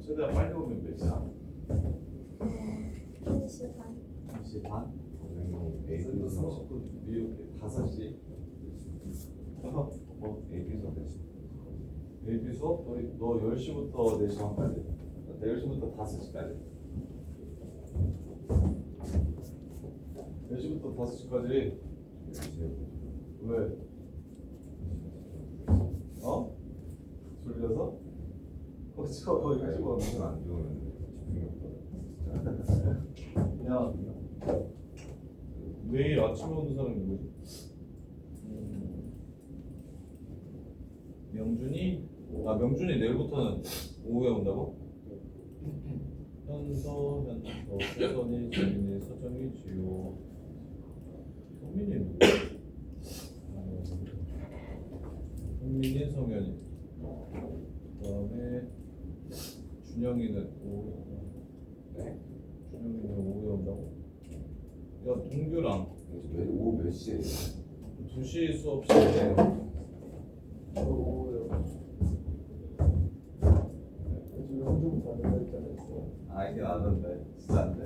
최대한 빨리 오면 몇이야? 1시 반. 1시 반? 쌤도 30분 미국에 5시 AP 수업 됐어. AP 수업? 너 10시부터 4시 반까지? 10시부터 5시까지 10시부터 5시까지 왜? 어? 졸려서? 이거 찍어 무슨 안 좋으면 집중력 야 내일 아침에 오는 사람이 누구지? 명준이? 명준이 내일부터는 오후에 온다고? 현서, 세선이, 재민이, 서정이, 지효 성민이 누구? 성민이, 성현이 그 다음에 준영이는 오후에 네? 준영이는 오후에 온다고? 야 동규랑 오후 몇 시에? 2시 수업 시간에 요즘 형주부터 안 된다 했잖아요. 이게 나던데 진짜 안 돼?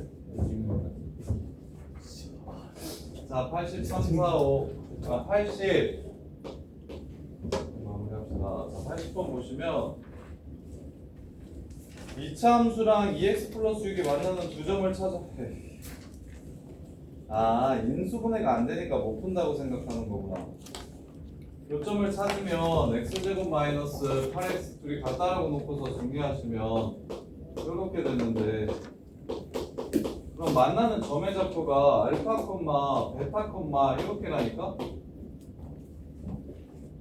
자 83, 4, 5 80 마무리합시다. 자 80번 보시면 이차함수랑 2x 플러스 6이 만나는 두 점을 찾아 인수분해가 안 되니까 못 푼다고 생각하는 거구나. 요점을 찾으면 x제곱 마이너스 8x 둘이 같다라고 놓고서 정리하시면 이렇게 되는데 그럼 만나는 점의 좌표가 알파 콤마 베타 콤마 이렇게라니까?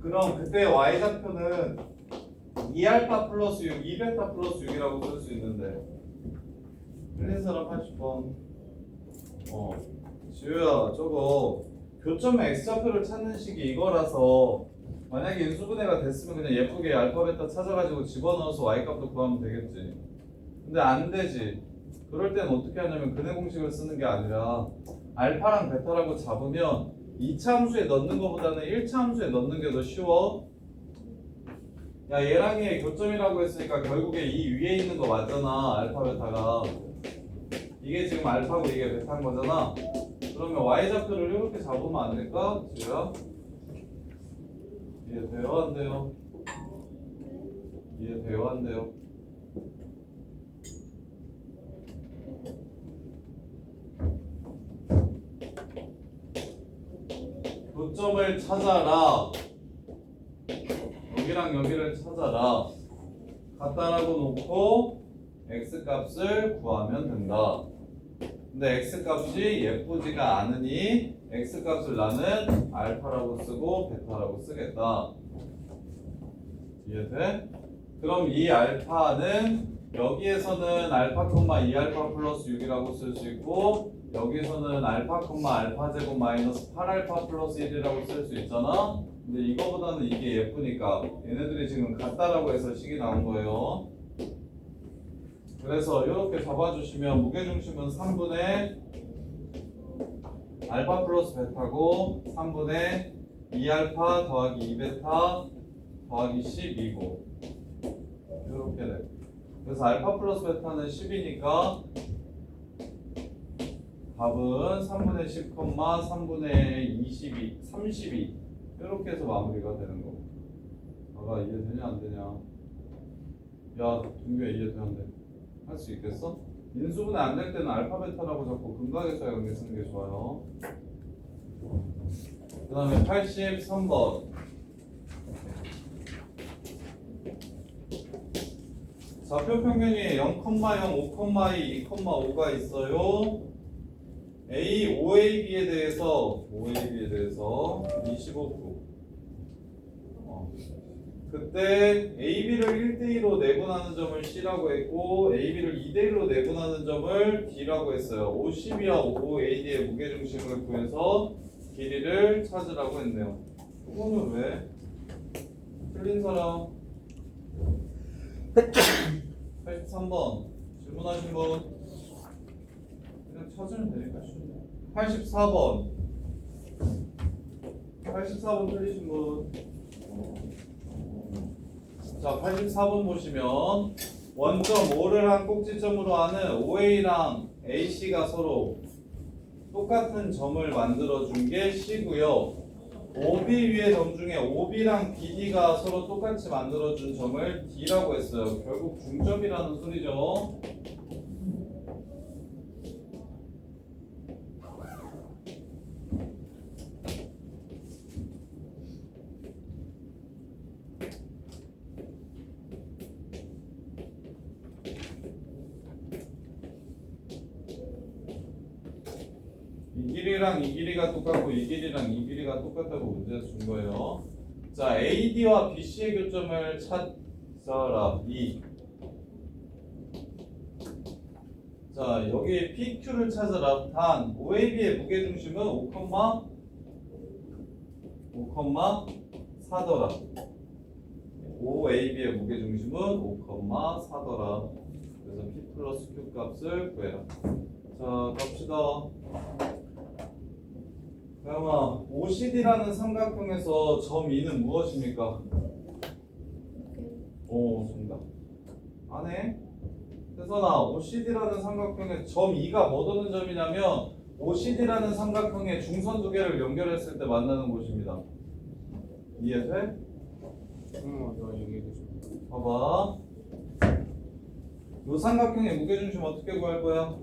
그럼 그때 y좌표는 2알파 플러스 6, 2베타 플러스 6이라고 쓸 수 있는데 틀린 사람 80번 지우야 저거 교점의 x좌표를 찾는 식이 이거라서 만약에 인수분해가 됐으면 그냥 예쁘게 알파 베타 찾아가지고 집어넣어서 y값도 구하면 되겠지. 근데 안 되지. 그럴 땐 어떻게 하냐면 근해 공식을 쓰는 게 아니라 알파랑 베타라고 잡으면 2차 함수에 넣는 것보다는 1차 함수에 넣는 게 더 쉬워. 야 얘랑 얘 교점이라고 했으니까 결국에 이 위에 있는 거 맞잖아. 알파 베타가 이게 지금 알파고 이게 베타인 거잖아. 그러면 y좌표를 이렇게 잡으면 안 될까? 지우야? 이해돼요? 안 돼요? 이해돼요? 안 돼요? 교점을 찾아라. 여기랑 여기를 찾아라. 같다라고 놓고 x값을 구하면 된다. 근데 x값이 예쁘지가 않으니 x값을 나는 알파라고 쓰고 베타라고 쓰겠다. 이해돼? 그럼 이 알파는 여기에서는 알파 콤마 2알파 플러스 6이라고 쓸 수 있고 여기서는 알파 콤마 알파 제곱 마이너스 8알파 플러스 1이라고 쓸 수 있잖아. 근데 이거보다는 이게 예쁘니까 얘네들이 지금 같다라고 해서 식이 나온 거예요. 그래서 이렇게 잡아주시면 무게중심은 3분의 알파 플러스 베타고 3분의 2알파 더하기 2베타 더하기 10이고 이렇게 돼. 그래서 알파 플러스 베타는 10이니까 답은 3분의 10, 3분의 22, 32 이렇게 해서 마무리가 되는 거고. 봐봐 이해되냐 안 되냐? 야 동규야 이해돼 안 돼? 할 수 있겠어? 인수분해 안 될 때는 알파 베타라고 잡고 근각에서의 관계 쓰는 게 좋아요. 그 다음에 83번 좌표 평면이 0,0, 5,2, 2,5가 있어요. A, OAB에 대해서 25도. 그때 AB를 1대2로 내분하는 점을 C라고 했고 AB를 2대1로 내분하는 점을 D라고 했어요. OCB와 OAD의 무게중심을 구해서 길이를 찾으라고 했네요. 그거는 왜? 틀린 사람 83번 질문하신 분 그냥 찾으면 되니까 쉽네. 84번 틀리신 분 자, 84번 보시면 원점 O를 한 꼭지점으로 하는 OA랑 AC가 서로 똑같은 점을 만들어준 게 C고요. OB 위의 점 중에 OB랑 BD가 서로 똑같이 만들어준 점을 D라고 했어요. 결국 중점이라는 소리죠. 이 길이랑 이 길이가 똑같고 이 길이랑 이 길이가 똑같다고 문제에서 준 거예요. 자, AD와 BC의 교점을 찾아라. 2. 자, 여기 PQ를 찾아라. 단 OAB의 무게중심은 5,4더라. OAB의 무게중심은 5,4더라. 그래서 P 플러스 Q 값을 구해라. 자, 갑시다. 그러면 OCD라는 삼각형에서 점 2는 무엇입니까? 오, 정답. 안 해? 혜선아, OCD라는 삼각형의 점 2가 뭐 되는 점이냐면 OCD라는 삼각형의 중선 두 개를 연결했을 때 만나는 곳입니다. 이해돼? 너 얘기해줘. 봐봐. 이 삼각형의 무게중심 어떻게 구할 거야?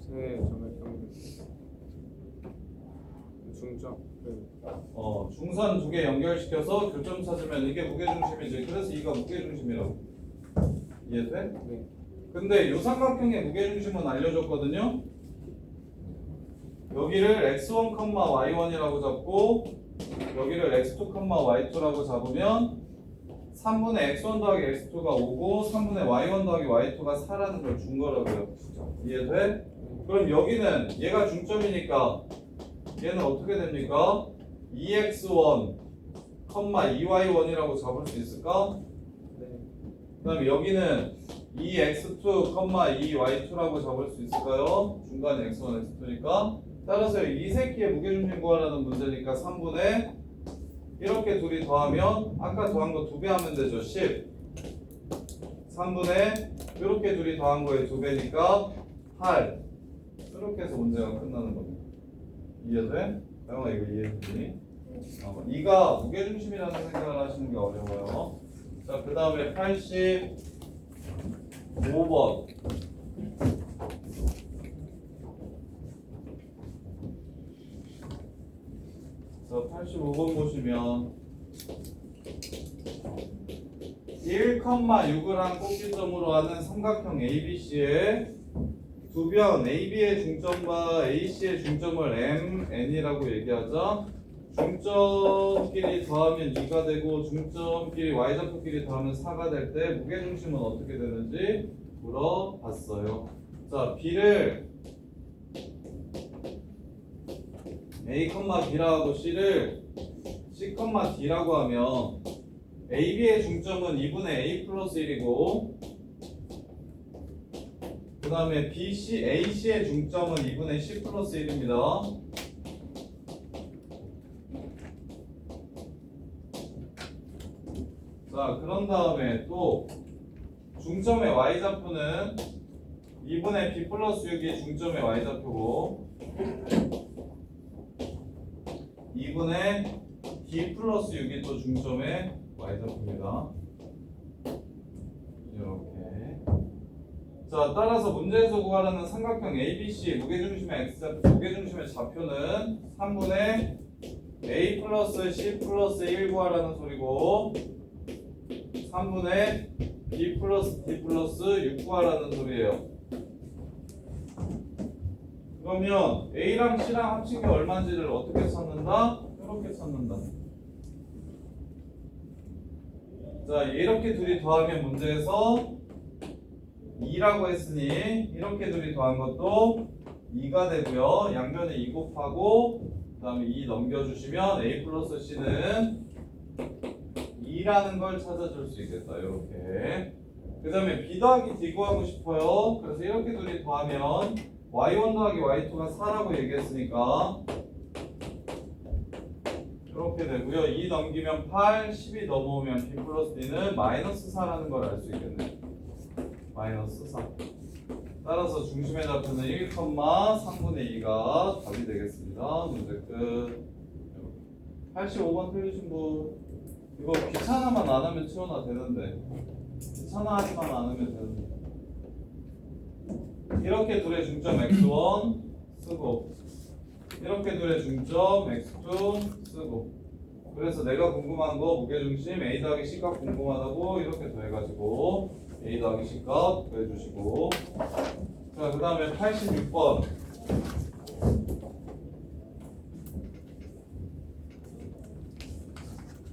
세 점의 평균. 중점. 중선 두 개 연결시켜서 교점 찾으면 이게 무게중심이지. 그래서 이가 무게중심이라고. 이해돼? 네. 근데 이 삼각형의 무게중심은 알려줬거든요. 여기를 x1, y1이라고 잡고 여기를 x2, y2라고 잡으면 3분의 x1 더하기 x2가 5고 3분의 y1 더하기 y2가 4라는 걸 준 거라고요. 이해돼? 그럼 여기는 얘가 중점이니까 얘는 어떻게 됩니까? 2x1, 2y1이라고 잡을 수 있을까? 네. 그 다음에 여기는 2x2, 2y2라고 잡을 수 있을까요? 중간에 x1, x2니까 따라서 이 새끼의 무게중심 구하라는 문제니까 3분의 이렇게 둘이 더하면 아까 더한 거 2배 하면 되죠. 10 3분의 이렇게 둘이 더한 거에 2배니까 8 이렇게 해서 문제가 끝나는 겁니다. 이해돼? 영아 이거 이해되니? 이가 무게중심이라는 생각을 하시는 게 어려워요. 자, 그 다음에 85번. 자, 85번 보시면 1,6을 한 꼭지점으로 하는 삼각형 ABC의 두 변 AB의 중점과 AC의 중점을 MN이라고 얘기하자. 중점끼리 더하면 2가 되고 중점끼리 Y좌표끼리 더하면 4가 될 때 무게중심은 어떻게 되는지 물어봤어요. 자, B를 A, B라고 하고 C를 C, D라고 하면 AB의 중점은 2분의 A 플러스 1이고 그 다음에 AC의 중점은 2분의 C 플러스 1입니다. 자, 그런 다음에 또 중점의 Y좌표는 2분의 B 플러스 6이 중점의 Y좌표고 2분의 D 플러스 6이 또 중점의 Y좌표입니다. 이렇게. 자, 따라서 문제에서 구하라는 삼각형 ABC 무게중심의 X좌표, 무게중심의 좌표는 3분의 A 플러스 C 플러스 1 구하라는 소리고 3분의 B 플러스 D 플러스 6 구하라는 소리예요. 그러면 A랑 C랑 합친 게 얼마인지를 어떻게 찾는다? 이렇게 찾는다. 자, 이렇게 둘이 더하면 문제에서 2라고 했으니 이렇게 둘이 더한 것도 2가 되고요. 양면에 2 곱하고 그 다음에 2 넘겨주시면 A 플러스 C는 2라는 걸 찾아줄 수 있겠다. 이렇게. 그 다음에 B 더하기 D 구하고 싶어요. 그래서 이렇게 둘이 더하면 Y1 더하기 Y2가 4라고 얘기했으니까 이렇게 이렇게 되고요. 2 넘기면 8, 12 넘어오면 b 플러스 d는 마이너스 4라는 걸 알 수 있겠네. 마이너스 4. 따라서 중심의 좌표는 1,3분의 2가 답이 되겠습니다. 문제 끝. 85번 틀리신 분. 이거 귀찮아만 안 하면 채워놔 되는데. 귀찮아하지만 안 하면 되는데. 이렇게 둘의 중점 x1 쓰고 이렇게 둘의 중점 x2 쓰고 그래서 내가 궁금한 거 무게중심 a 더하기 c값 궁금하다고 이렇게 더해가지고 a 더하기 c값 더해주시고 자 그 다음에 86번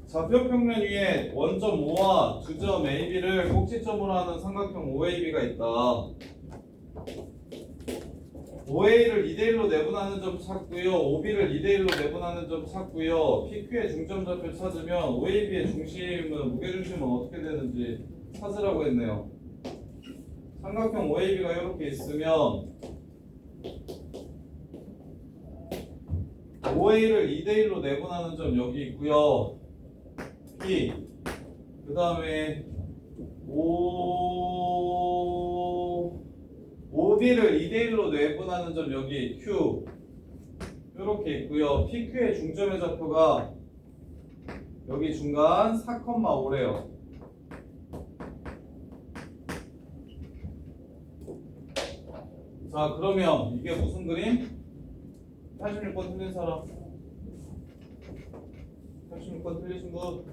좌표평면 위에 원점 O와 주점 AB를 꼭지점으로 하는 삼각형 OAB가 있다. OA를 2대1로 내분하는 점 찾고요. OB를 2대1로 내분하는 점 찾고요. PQ의 중점 좌표 찾으면 OAB의 중심은 무게중심은 어떻게 되는지 찾으라고 했네요. 삼각형 OAB가 이렇게 있으면 OA를 2대1로 내분하는 점 여기 있고요. P 그 다음에 OB를 2대1로 내분하는 점 여기 Q 이렇게 있고요. PQ의 중점의 좌표가 여기 중간 4,5래요. 자 그러면 이게 무슨 그림? 86번 틀린 사람 86번 틀리신 분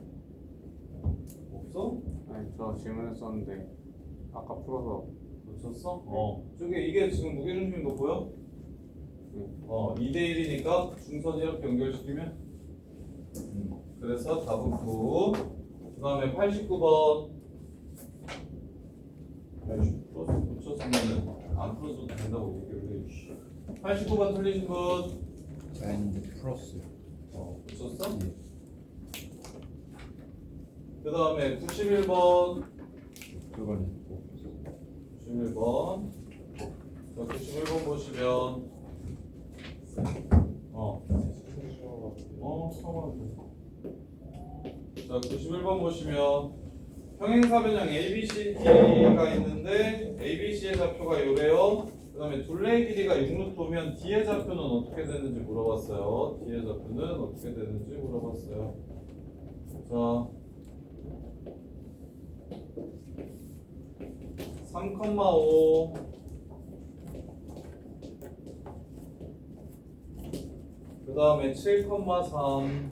없어? 아니 저 질문했었는데 아까 풀어서 놓쳤어? 저게 이게 지금 무게중심인 거 보여? 2대1이니까 중선 이렇게 연결시키면 그래서 답은 9. 그 다음에 89번 풀어서 놓쳤으면 안 풀어줘도 된다고 얘기를 해. 89번 틀리신 분 아니 풀었어요. 놓쳤어? 그 다음에 91번 그건 못 풀었어요. 91번 자 91번 보시면 자 91번 보시면 평행사변형 ABCD가 있는데 ABC의 좌표가 요래요. 그 다음에 둘레의 길이가 6루트면 D의 좌표는 어떻게 되는지 물어봤어요. D의 좌표는 어떻게 되는지 물어봤어요. 자 3,5 그 다음에 7,3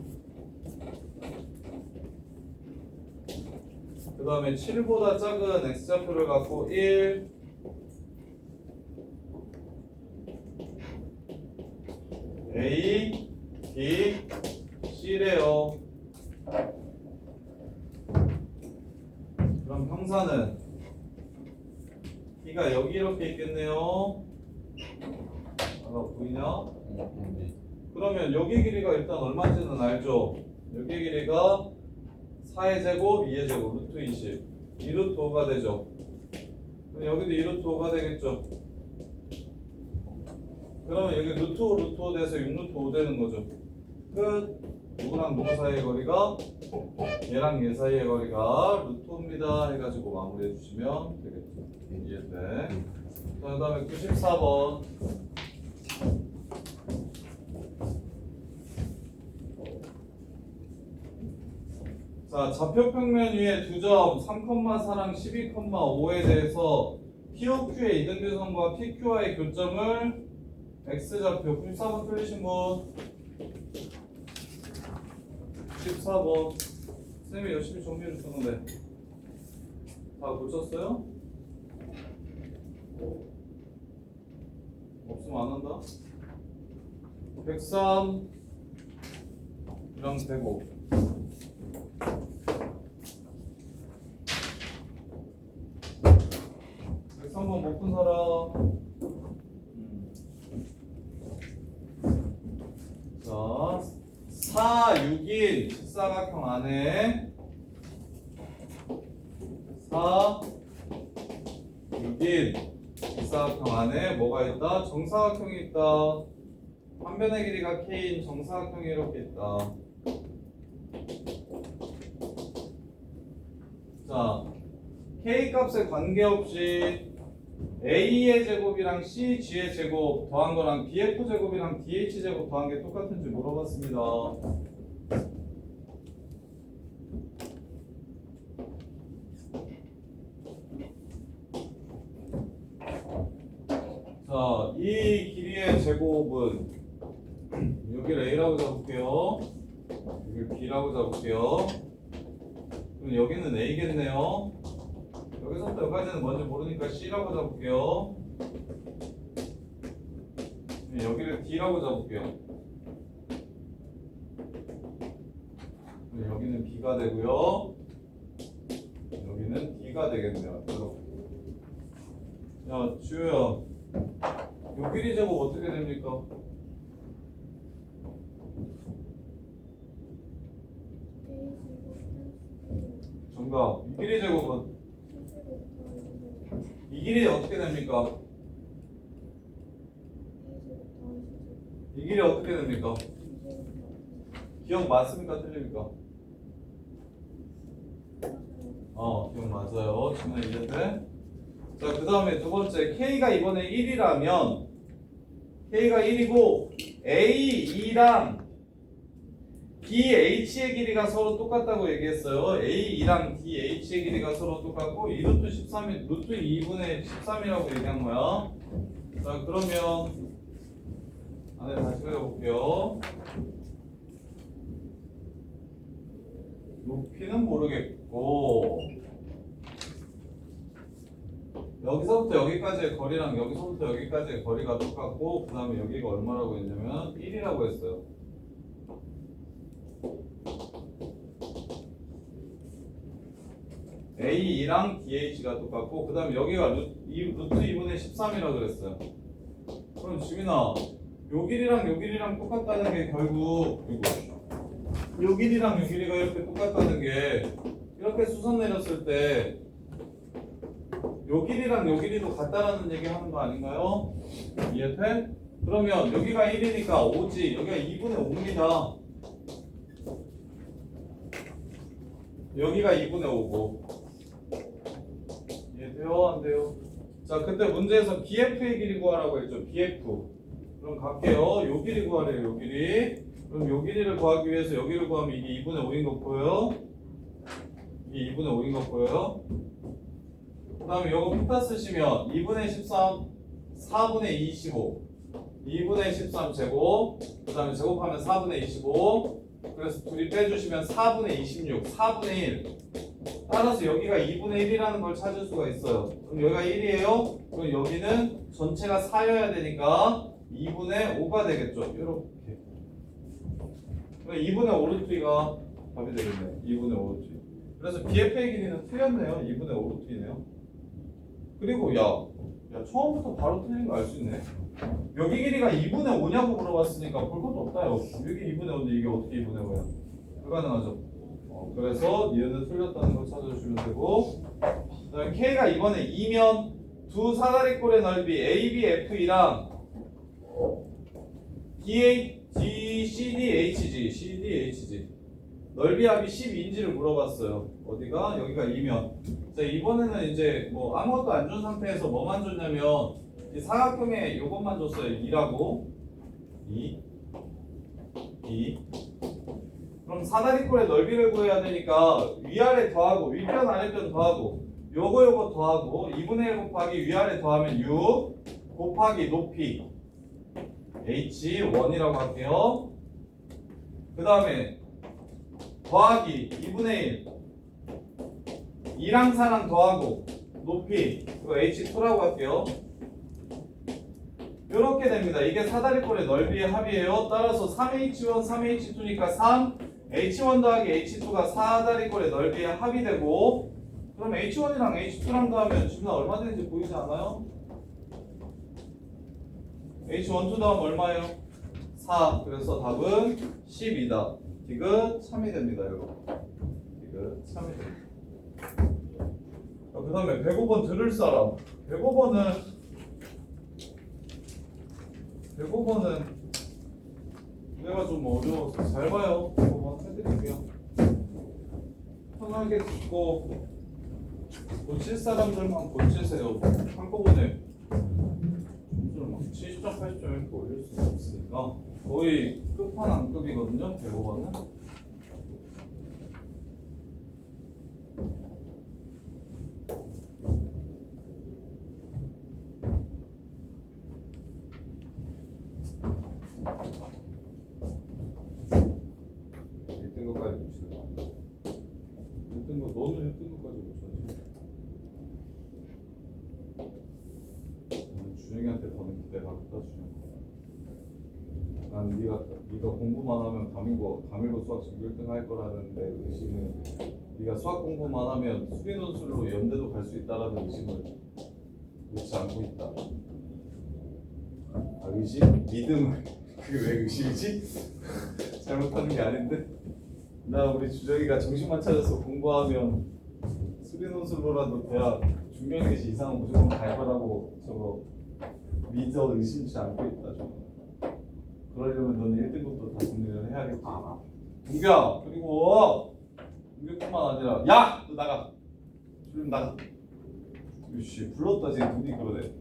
그 다음에 7보다 작은 x좌표를 갖고 1 A, B, C래요. 그럼 형사는 B가 여기 이렇게 있겠네요. 아까 보이냐? 그러면 여기 길이가 일단 얼마인지는 알죠? 여기 길이가 4의 제곱, 2의 제곱, 루트 20 2루트 5가 되죠. 그럼 여기도 2루트 5가 되겠죠. 그러면 여기 루트 5, 루트 5 돼서 6루트 5 되는 거죠. 끝. 누구랑 누구 사이의 거리가? 얘랑 얘 사이의 거리가 루트 5입니다 해가지고 마무리해 주시면 되겠죠. 이해돼? 자, 그 다음에 94번 자, 좌표평면 위에 두 점 3,4랑 12,5에 대해서 POQ의 이등변선과 PQ와의 교점을 X좌표 94번 틀리신 분 14번 쌤이 열심히 정리해 줬었는데 다 고쳤어요? 없으면 안 한다 103 이랑 105 103번 못 푼 사람 자 4, 6인 직사각형 안에 4, 6인 직사각형 안에 뭐가 있다? 정사각형이 있다. 한 변의 길이가 K인 정사각형이 이렇게 있다. 자, K 값에 관계없이 A의 제곱이랑 CG의 제곱 더한 거랑 BF 제곱이랑 DH 제곱 더한 게 똑같은지 물어봤습니다. 자, 이 길이의 제곱은 여기를 A라고 잡을게요. 여기 B라고 잡을게요. 그럼 여기는 A겠네요. 여기서부터 여기까지는 먼저 모르니까 C라고 잡을게요. 여기를 D라고 잡을게요. 여기는 B가 되고요. 여기는 D가 되겠네요. 이렇게. 야, 지우야, 요 길이 제곱 어떻게 됩니까? 정답. 이 길이 제곱은 이 길이 어떻게 됩니까? 이 길이 어떻게 됩니까? 기억 맞습니까? 틀립니까? 기억 맞아요. 지금 이해돼? 자, 그 다음에 두 번째 K가 이번에 1이라면 K가 1이고 A, 2랑 DH의 길이가 서로 똑같다고 얘기했어요. A, 2랑 DH의 길이가 서로 똑같고 2루트 13이 루트 2분의 13이라고 얘기한 거야. 자, 그러면 안에 다시 그려볼게요. 높이는 모르겠고 여기서부터 여기까지의 거리랑 여기서부터 여기까지의 거리가 똑같고 그 다음에 여기가 얼마라고 했냐면 1이라고 했어요. A2랑 DH가 똑같고 그 다음에 여기가 루트 2분의 13이라고 그랬어요. 그럼 지민아 요 길이랑 요 길이랑 똑같다는 게 결국 요 길이랑 요 길이가 이렇게 똑같다는 게 이렇게 수선 내렸을 때 요 길이랑 요 길이도 같다라는 얘기 하는 거 아닌가요? 이해돼? 그러면 여기가 1이니까 5지 여기가 2분의 5입니다. 여기가 2분의 5고 이해돼요? 안 돼요? 자, 그때 문제에서 BF의 길이 구하라고 했죠. BF. 그럼 갈게요. 요 길이 구하래요. 요 길이. 그럼 요 길이를 구하기 위해서 여기를 구하면 이게 2분의 5인 거 보여요? 이게 2분의 5인 거 보여요? 그 다음에 요거 피타 쓰시면 2분의 13, 4분의 25 2분의 13 제곱 그 다음에 제곱하면 4분의 25 그래서 둘이 빼주시면 4분의 26 4분의 1 따라서 여기가 2분의 1이라는 걸 찾을 수가 있어요. 그럼 여기가 1이에요? 그럼 여기는 전체가 4여야 되니까 2분의 5가 되겠죠. 이렇게. 그럼 2분의 5루트가 답이 되겠네요. 2분의 5루트. 그래서 BF의 길이는 틀렸네요. 2분의 5루트이네요. 그리고 야 처음부터 바로 틀린 거 알 수 있네. 여기 길이가 2분의 5냐고 물어봤으니까 볼 것도 없다. 여기 2분의 5인데 이게 어떻게 2분의 5야? 불가능하죠. 그래서 얘는 틀렸다는 걸 찾아주시면 되고 그다음에 K가 이번에 2면 두 사다리꼴의 넓이 ABF이랑 DH, CDHG 넓이 합이 12인지를 물어봤어요. 어디가? 여기가 2면. 자, 이번에는 이제 뭐 아무것도 안 준 상태에서 뭐만 줬냐면 이 사각형에 요것만 줬어요. 2라고 2 그럼 사다리꼴의 넓이를 구해야 되니까 위아래 더하고 윗변 아랫변 더하고 요거 더하고 2분의 1 곱하기 위아래 더하면 6 곱하기 높이 H1이라고 할게요. 그 다음에 더하기 2분의 1 2랑 4랑 더하고 높이 이거 H2라고 할게요. 이렇게 됩니다. 이게 사다리꼴의 넓이의 합이에요. 따라서 3H1, 3H2니까 3 H1 더하기 H2가 사다리꼴의 넓이의 합이 되고 그럼 H1이랑 H2랑 더하면 지금 얼마 되는지 보이지 않아요? H1, 2 더하면 얼마예요? 4. 그래서 답은 12다. 디귿 3이 됩니다. 이거 디귿 3이 됩니다. 그 다음에 105번 들을 사람 105번은 내가 좀 어려워서 잘 봐요. 105번 해드릴게요. 편하게 듣고 고칠 사람들만 고치세요. 한꺼번에 점수를 막 70점, 80점 이렇게 올릴 수는 없으니까 거의 끝판왕급이거든요. 대법원은. 거까지 붙이는 거. 1등급 너는 1등급까지 못하지. 준영이한테 더는 기대가 크다. 준영. 난 네가 공부만 하면 가밀고 수학 전교 1등 할 거라는데 의심은 네가 수학 공부만 하면 수비 논술로 연대도 갈 수 있다라는 의심을 놓지 않고 있다. 아 의심? 믿음을 그게 왜 의심이지? 잘못하는 게 아닌데. 나 우리 주정이가 정신만 차려서 공부하면 수리 논술로라도 대학 중경외시 이상은 무조건 갈 거라고 저거 믿어 의심치 않고 있다. 저거. 그러려면 너는 1등급도 다 정리를 해야겠지. 동규야 그리고 동규뿐만 아니라 야! 너 나가. 좀 나가. 유씨 불렀다 지금 눈이 그러네.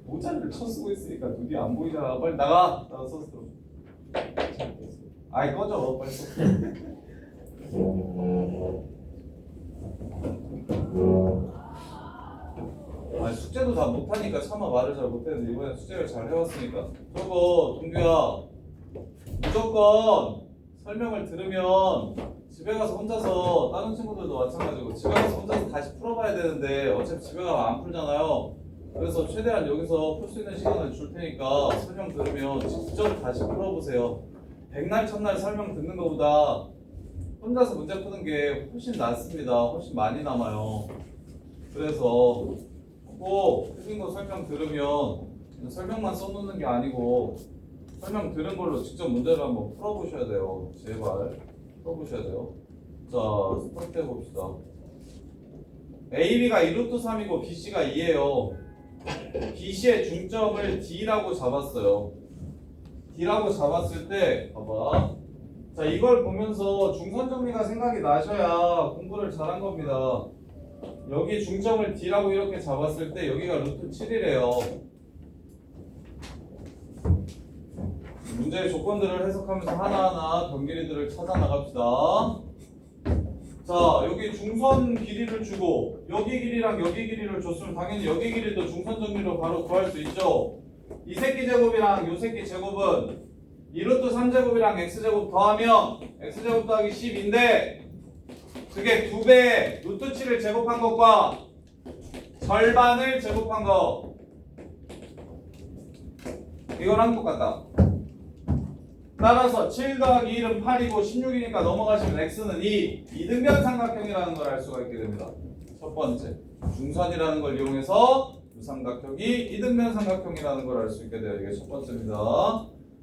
모자를 쳐쓰고 있으니까 눈이 안 보이잖아. 빨리 나가. 나가 써서 들어. 아이 꺼져 빨리 써. 아니 숙제도 다 못하니까 차마 말을 잘 못했는데 이번에 숙제를 잘 해왔으니까 저거 동규야 무조건 설명을 들으면 집에 가서 혼자서 다른 친구들도 마찬가지고 집에 가서 혼자서 다시 풀어봐야 되는데 어차피 집에 가면 안 풀잖아요. 그래서 최대한 여기서 풀 수 있는 시간을 줄 테니까 설명 들으면 직접 다시 풀어보세요. 백날 첫날 설명 듣는 것보다 혼자서 문제 푸는 게 훨씬 낫습니다. 훨씬 많이 남아요. 그래서 꼭 틀린 거 설명 들으면 설명만 써놓는 게 아니고 설명 들은 걸로 직접 문제를 한번 풀어보셔야 돼요. 제발 풀어보셔야 돼요. 자, 스타트 해봅시다. AB가 2루트3이고 BC가 2예요. BC의 중점을 D라고 잡았어요. D라고 잡았을 때 봐봐. 자, 이걸 보면서 중선 정리가 생각이 나셔야 공부를 잘한 겁니다. 여기 중점을 D라고 이렇게 잡았을 때 여기가 루트 7이래요. 문제의 조건들을 해석하면서 하나하나 변길이들을 찾아 나갑시다. 자, 여기 중선 길이를 주고 여기 길이랑 여기 길이를 줬으면 당연히 여기 길이도 중선 정리로 바로 구할 수 있죠. 이 새끼 제곱이랑 요 새끼 제곱은 2루트 3제곱이랑 x제곱 더하면 x제곱 더하기 10인데 그게 2배 루트 7을 제곱한 것과 절반을 제곱한 거 이거랑 똑같다. 따라서 7 더하기 1은 8이고 16이니까 넘어가시면 x는 2 이등변 삼각형이라는 걸 알 수가 있게 됩니다. 첫 번째 중선이라는 걸 이용해서 유삼각형이 이등변 삼각형이라는 걸 알 수 있게 돼요. 이게 첫 번째입니다.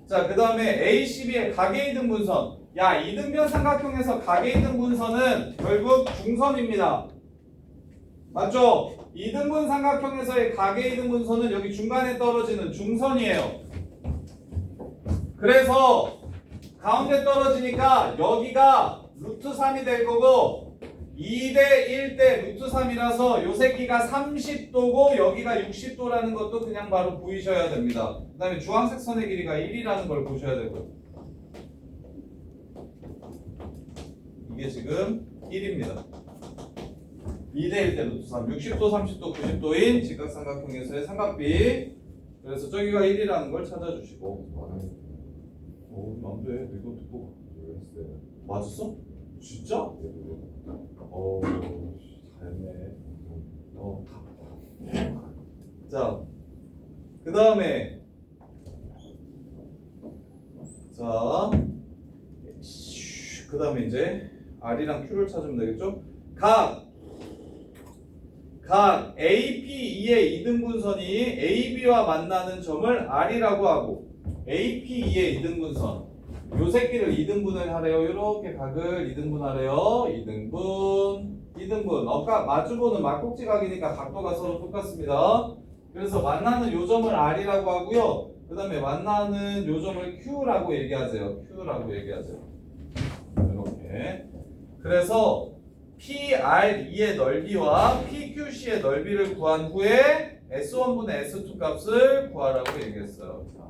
자, 그 다음에 ACB의 가계이등분선. 야, 이등변 삼각형에서 가계이등분선은 결국 중선입니다. 맞죠? 이등분 삼각형에서의 가계이등분선은 여기 중간에 떨어지는 중선이에요. 그래서 가운데 떨어지니까 여기가 루트 3이 될 거고 2대 1대 루트 3이라서 요 새끼가 30도고 여기가 60도라는 것도 그냥 바로 보이셔야 됩니다. 그 다음에 주황색 선의 길이가 1이라는 걸 보셔야 되고요. 이게 지금 1입니다. 2대 1대 루트 3 60도 30도 90도인 직각삼각형에서의 삼각비. 그래서 저기가 1이라는 걸 찾아주시고 안돼 이거 듣고 맞았어? 진짜? 잘했네. 자, 그 다음에 그 다음에 이제 R이랑 Q를 찾으면 되겠죠? 각 AP2의 이등분선이 AB와 만나는 점을 R이라고 하고 AP2의 이등분선 요 새끼를 2등분을 하래요. 이렇게 각을 2등분 하래요. 2등분. 아까 마주보는 막꼭지 각이니까 각도가 서로 똑같습니다. 그래서 만나는 요 점을 R이라고 하고요. 그 다음에 만나는 요 점을 Q라고 얘기하세요. 이렇게. 그래서 PRE의 넓이와 PQC의 넓이를 구한 후에 S1분의 S2 값을 구하라고 얘기했어요. 자,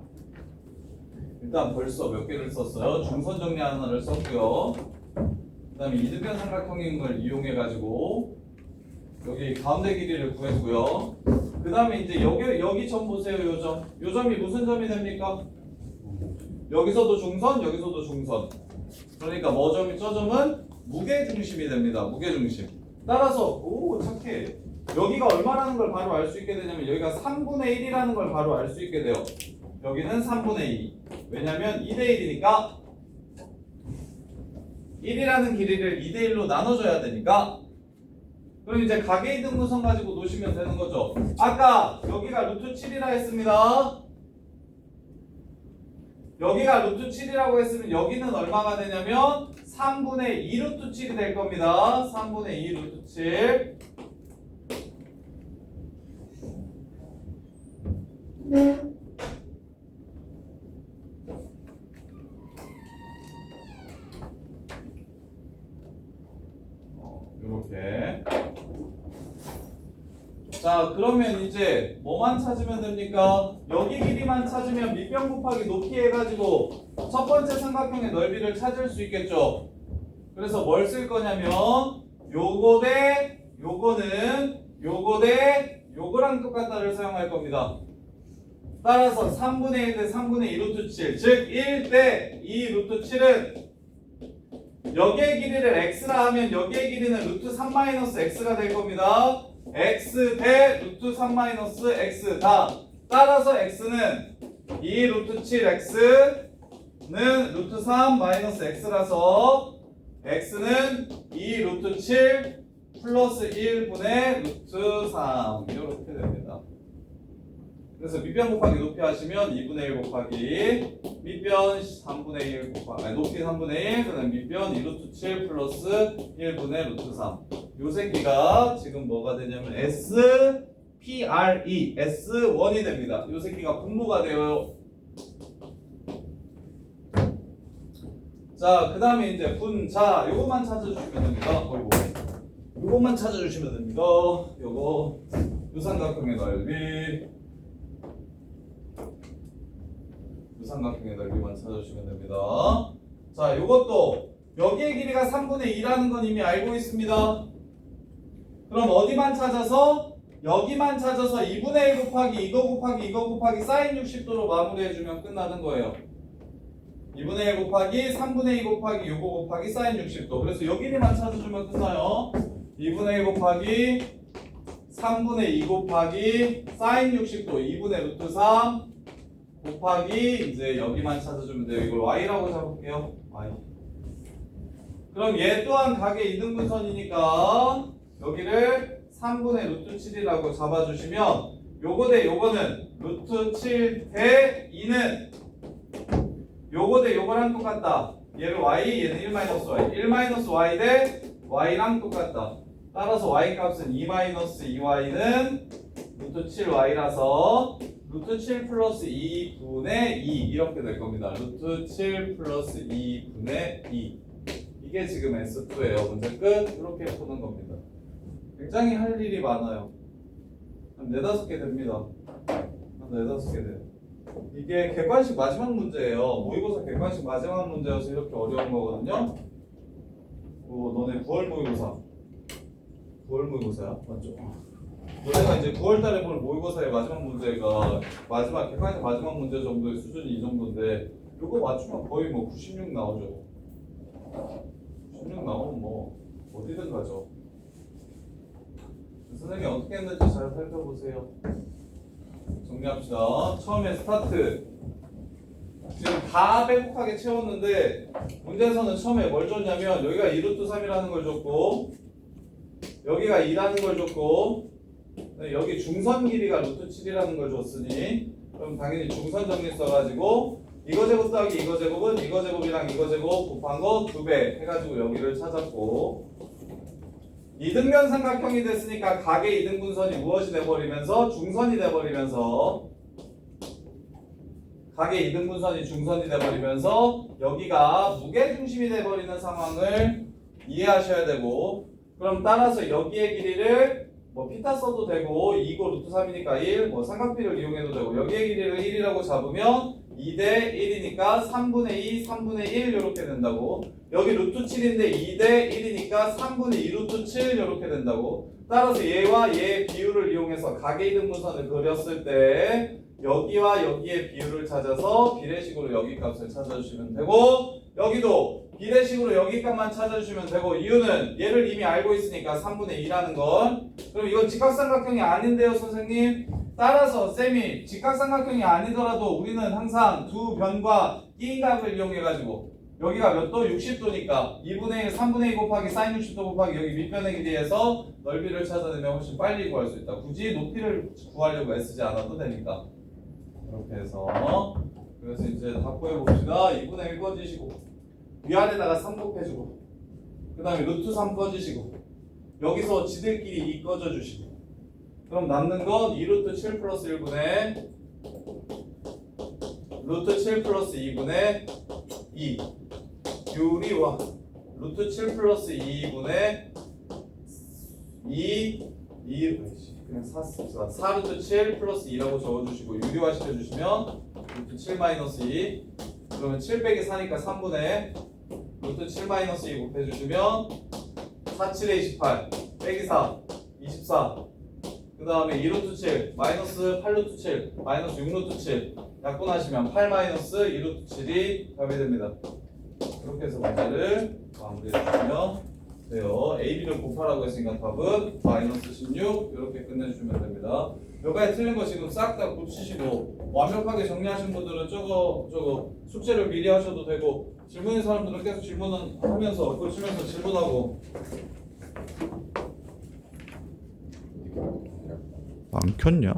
일단 벌써 몇 개를 썼어요? 중선 정리 하나를 썼고요. 그 다음에 이등변 삼각형인 걸 이용해가지고 여기 가운데 길이를 구했고요. 그 다음에 이제 여기 점 보세요. 요 점이 무슨 점이 됩니까? 여기서도 중선, 여기서도 중선. 그러니까 뭐 점이 저 점은 무게중심이 됩니다. 무게중심. 따라서 오 착해. 여기가 얼마라는 걸 바로 알 수 있게 되냐면 여기가 3분의 1이라는 걸 바로 알 수 있게 돼요. 여기는 3분의 2. 왜냐면 2대 1이니까 1이라는 길이를 2대 1로 나눠줘야 되니까. 그럼 이제 가계 이등분선 가지고 놓으시면 되는 거죠. 아까 여기가 루트 7이라 했습니다. 여기가 루트 7이라고 했으면 여기는 얼마가 되냐면 3분의 2 루트 7이 될 겁니다. 3분의 2 루트 7. 이렇게. 자, 그러면 이제 뭐만 찾으면 됩니까? 여기 길이만 찾으면 밑변 곱하기 높이 해가지고 첫 번째 삼각형의 넓이를 찾을 수 있겠죠. 그래서 뭘 쓸 거냐면 요거 대 요거는 요거 대 요거랑 똑같다를 사용할 겁니다. 따라서 3분의 1 대 3분의 2 루트 7, 즉 1 대 2 루트 7은 여기의 길이를 x라 하면 여기의 길이는 루트 3 마이너스 x가 될 겁니다. x 대 루트 3 마이너스 x 다. 따라서 x는 2 루트 7x는 루트 3 마이너스 x라서 x는 2 루트 7 플러스 1분의 루트 3 이렇게 됩니다. 그래서 밑변 곱하기 높이 하시면 2분의 1 곱하기 밑변 3분의 1 곱하기 높이 3분의 1 그 다음 밑변 2루트 7 플러스 1분의 루트 3. 요 새끼가 지금 뭐가 되냐면 SPRE S1이 됩니다. 요 새끼가 분모가 돼요. 자, 그 다음에 이제 분자 요것만 찾아주시면 됩니다. 요것만 찾아주시면 됩니다. 요거 유삼각형의 넓이 유삼각형의 넓이만 찾아주시면 됩니다. 자, 요것도 여기의 길이가 3분의 2라는 건 이미 알고 있습니다. 그럼 어디만 찾아서? 여기만 찾아서 2분의 1 곱하기 이거 곱하기 이거 곱하기 사인 60도로 마무리해주면 끝나는 거예요. 2분의 1 곱하기 3분의 2 곱하기 요거 곱하기 사인 60도. 그래서 요 길이만 찾아주면 끝나요. 2분의 1 곱하기 3분의 2 곱하기 사인 60도 2분의 루트 3 곱하기 이제 여기만 찾아주면 돼요. 이걸 y라고 잡을게요. y. 그럼 얘 또한 가계 이등분선이니까 여기를 3분의 루트 7이라고 잡아주시면 요거 대 요거는 루트 7 대 2는 요거 대 요거랑 똑같다. 얘를 y, 얘는 1 마이너스 y. 1 마이너스 y 대 y랑 똑같다. 따라서 y 값은 2 마이너스 2y는 루트 7y라서 루트 7 플러스 2분의 2 이렇게 될 겁니다. 루트 7 플러스 2분의 2. 이게 지금 S2예요. 문제 끝. 이렇게 푸는 겁니다. 굉장히 할 일이 많아요. 한 4-5개 됩니다. 한 4-5개 돼요. 이게 객관식 마지막 문제예요. 모의고사 객관식 마지막 문제여서 이렇게 어려운 거거든요. 너네 9월 모의고사. 9월 모의고사야? 맞죠? 너네가 이제 9월 달에 볼 모의고사의 마지막 문제가 객관식 마지막 문제 정도의 수준이 이 정도인데 이거 맞추면 거의 뭐 96 나오죠. 96 나오면 뭐 어디든 가죠. 선생님이 어떻게 했는지 잘 살펴보세요. 정리합시다. 처음에 스타트. 지금 다 빼곡하게 채웠는데 문제에서는 처음에 뭘 줬냐면 여기가 2루트 3이라는 걸 줬고 여기가 2라는 걸 줬고 여기 중선 길이가 루트 7이라는 걸 줬으니 그럼 당연히 중선 정리 써가지고 이거 제곱 더하기 이거 제곱은 이거 제곱이랑 이거 제곱 곱한 거 2배 해가지고 여기를 찾았고 이등변 삼각형이 됐으니까 가계 이등분선이 무엇이 돼버리면서 중선이 돼버리면서 가계 이등분선이 중선이 돼버리면서 여기가 무게중심이 돼버리는 상황을 이해하셔야 되고 그럼 따라서 여기의 길이를 뭐 피타 써도 되고 2고 루트 3이니까 1, 뭐 삼각비를 이용해도 되고 여기의 길이를 1이라고 잡으면 2대 1이니까 3분의 2, 3분의 1 이렇게 된다고. 여기 루트 7인데 2대 1이니까 3분의 2 루트 7 이렇게 된다고. 따라서 얘와 얘의 비율을 이용해서 각의등분선을 그렸을 때 여기와 여기의 비율을 찾아서 비례식으로 여기 값을 찾아주시면 되고 여기도 비례식으로 여기 값만 찾아주시면 되고 이유는 얘를 이미 알고 있으니까 3분의 2라는 건. 그럼 이건 직각삼각형이 아닌데요 선생님? 따라서 쌤이 직각삼각형이 아니더라도 우리는 항상 두 변과 끼인 값을 이용해가지고 여기가 몇 도? 60도니까 2분의 1, 3분의 2 곱하기 사인 60도 곱하기 여기 밑변의 길이에서 넓이를 찾아내면 훨씬 빨리 구할 수 있다. 굳이 높이를 구하려고 애쓰지 않아도 되니까. 이렇게 해서 그래서 이제 답 구해봅시다. 2분의 1 꺼지시고 위아래다가 3 곱해주고 그 다음에 루트 3 꺼지시고 여기서 지들끼리 2 꺼져주시고 그럼 남는 건 2루트 7 플러스 1분의 루트 7 플러스 2분의 2 유리와 루트 7 플러스 2분의 2 그냥 4루트 7 플러스 2라고 적어주시고 유리화 시켜주시면 루트 7 마이너스 2 그러면 7 빼기 4니까 3분의 루트 7 마이너스 2 곱해주시면 4, 7에 28 빼기 4 24 그 다음에 2루트 7 마이너스 8루트 7 마이너스 6루트 7 약분하시면 8 마이너스 2루트 7이 답이 됩니다. 이렇게 해서 문제를 마무리해주시면 돼요. AB를 곱하라고 했으니까 답은 마이너스 16 이렇게 끝내주시면 됩니다. 몇 가지 틀린 거 지금 싹 다 고치시고 완벽하게 정리하신 분들은 저거 숙제를 미리 하셔도 되고 질문인 사람들은 계속 질문은 하면서 고치면서 질문하고 안 켰냐?